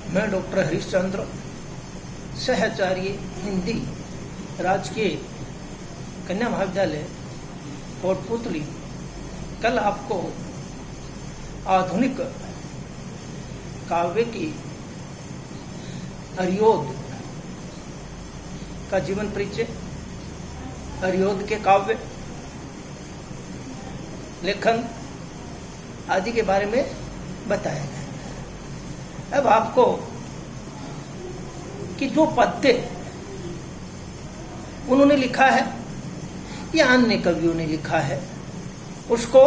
मैं डॉक्टर हरीशचंद्र, सहचार्य हिंदी, राजकीय कन्या महाविद्यालय कोटपुतली, कल आपको आधुनिक काव्य की अरियोद का जीवन परिचय, अरियोद के काव्य, लेखन आदि के बारे में बताया गया। अब आपको कि जो पद्य उन्होंने लिखा है या अन्य कवियों ने लिखा है, उसको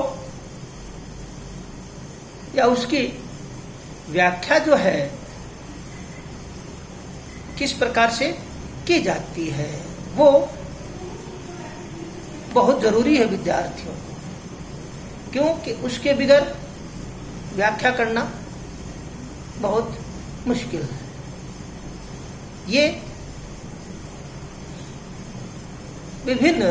या उसकी व्याख्या जो है किस प्रकार से की जाती है, वो बहुत जरूरी है विद्यार्थियों को, क्योंकि उसके बगैर व्याख्या करना बहुत मुश्किल है। ये विभिन्न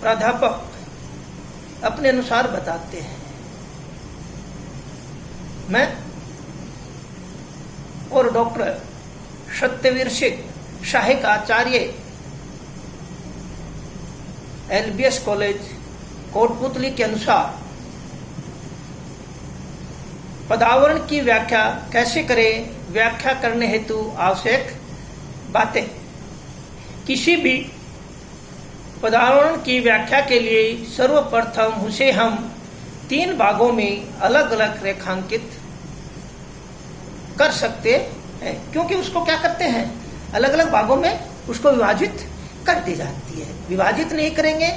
प्राध्यापक अपने अनुसार बताते हैं। मैं और डॉक्टर सत्यवीर सिंह, सहायक आचार्य LBS कॉलेज कोटपुतली के अनुसार पदावरण की व्याख्या कैसे करें, व्याख्या करने हेतु आवश्यक बातें। किसी भी पदावरण की व्याख्या के लिए सर्वप्रथम उसे हम 3 भागों में अलग अलग रेखांकित कर सकते हैं, क्योंकि उसको क्या करते हैं, अलग अलग भागों में उसको विभाजित कर दी जाती है। विभाजित नहीं करेंगे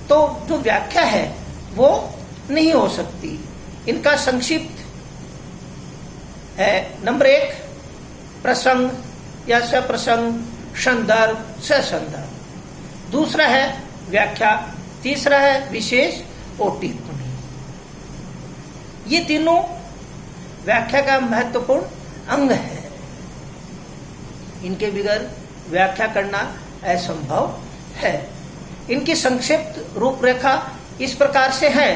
तो जो व्याख्या है वो नहीं हो सकती। इनका संक्षिप्त है। नंबर 1 प्रसंग या सप्रसंग, संदर्भ, ससंदर्भ। दूसरा है व्याख्या, तीसरा है विशेष और टिप्पणी। ये तीनों व्याख्या का महत्वपूर्ण अंग है। इनके बगैर व्याख्या करना असंभव है। इनकी संक्षिप्त रूपरेखा इस प्रकार से है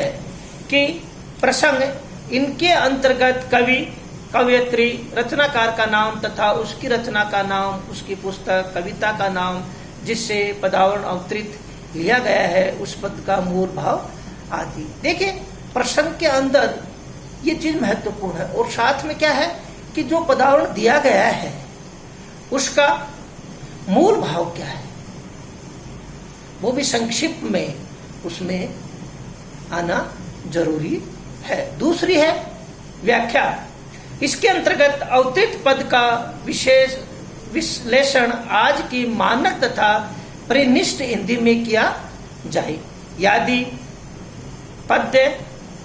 कि प्रसंग, इनके अंतर्गत कवि, कवयित्री, रचनाकार का नाम तथा उसकी रचना का नाम, उसकी पुस्तक, कविता का नाम, जिससे पदावरण अवतरित लिया गया है, उस पद का मूल भाव आदि। देखिए, प्रसंग के अंदर ये चीज महत्वपूर्ण है। और साथ में क्या है कि जो पदावरण दिया गया है उसका मूल भाव क्या है, वो भी संक्षिप्त में उसमें आना जरूरी है। दूसरी है व्याख्या। इसके अंतर्गत अवतरित पद का विशेष विश्लेषण आज की मानक तथा परिनिष्ठ हिंदी में किया जाए। यदि पद्य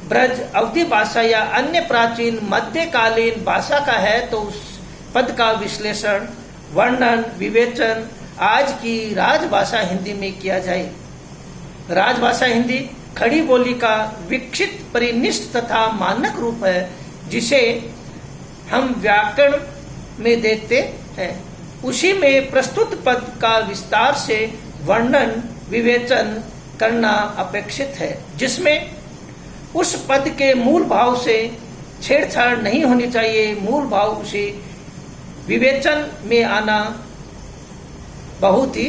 ब्रज, अवधी भाषा या अन्य प्राचीन मध्यकालीन भाषा का है तो उस पद का विश्लेषण, वर्णन, विवेचन आज की राजभाषा हिंदी में किया जाए। राजभाषा हिंदी खड़ी बोली का विकसित परिनिष्ठ तथा मानक रूप है, जिसे हम व्याकरण में देखते हैं। उसी में प्रस्तुत पद का विस्तार से वर्णन, विवेचन करना अपेक्षित है, जिसमें उस पद के मूल भाव से छेड़छाड़ नहीं होनी चाहिए। मूल भाव उसे विवेचन में आना बहुत ही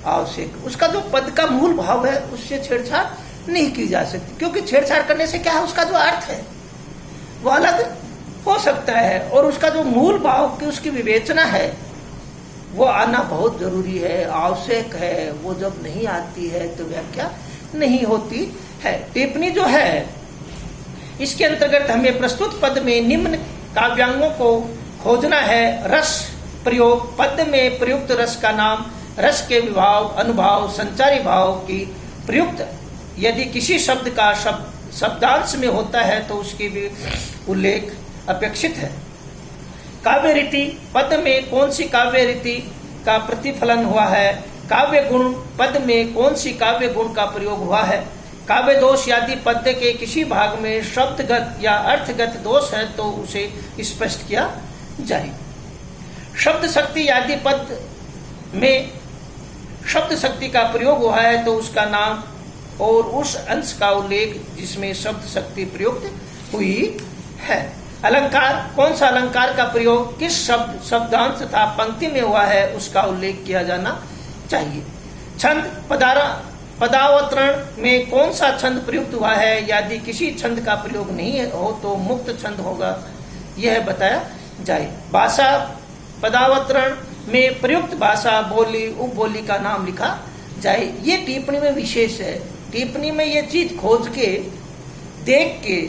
आवश्यक। उसका जो पद का मूल भाव है उससे छेड़छाड़ नहीं की जा सकती, क्योंकि छेड़छाड़ करने से क्या है, उसका जो अर्थ है वो अलग हो सकता है, और उसका जो मूल भाव की उसकी विवेचना है वो आना बहुत जरूरी है, आवश्यक है। वो जब नहीं आती है तो व्याख्या नहीं होती है। टिप्पणी जो है, इसके अंतर्गत हमें प्रस्तुत पद में निम्न काव्यांगों को खोजना है। रस प्रयोग, पद में प्रयुक्त रस का नाम, रस के विभाव, अनुभाव, संचारी भाव की प्रयुक्त यदि किसी शब्द का शब्दांश में होता है तो उसकी भी उल्लेख अपेक्षित है। काव्य रीति, पद में कौन सी काव्य रीति का प्रतिफलन हुआ है। काव्य गुण, पद में कौन सी काव्य गुण का प्रयोग हुआ है। काव्य दोष, यदि पद्य के किसी भाग में शब्दगत या अर्थगत दोष है तो उसे स्पष्ट किया जाए। शब्द शक्ति, यदि पद में शब्द शक्ति का प्रयोग हुआ है तो उसका नाम और उस अंश का उल्लेख जिसमें शब्द शक्ति प्रयुक्त हुई है। अलंकार, कौन सा अलंकार का प्रयोग किस शब्द, शब्दांश तथा पंक्ति में हुआ है उसका उल्लेख किया जाना चाहिए। छंद, पदावतरण में कौन सा छंद प्रयुक्त हुआ है, यदि किसी छंद का प्रयोग नहीं हो तो मुक्त छंद होगा, यह बताया जाए। भाषा, पदावतरण में प्रयुक्त भाषा, बोली, उपबोली का नाम लिखा जाए। ये टिप्पणी में विशेष है। टिप्पणी में ये चीज खोज के, देख के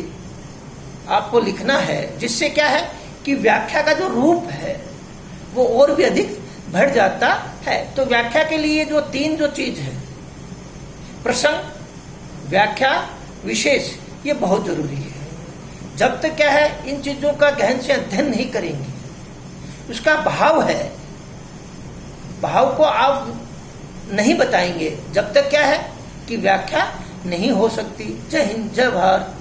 आपको लिखना है, जिससे क्या है कि व्याख्या का जो रूप है वो और भी अधिक बढ़ जाता है। तो व्याख्या के लिए जो तीन चीज है, प्रसंग, व्याख्या, विशेष, ये बहुत जरूरी है। जब तक क्या है इन चीजों का गहन से अध्ययन नहीं करेंगे, उसका भाव है, भाव को आप नहीं बताएंगे, जब तक क्या है कि व्याख्या नहीं हो सकती। जय हिंद, जय भारत।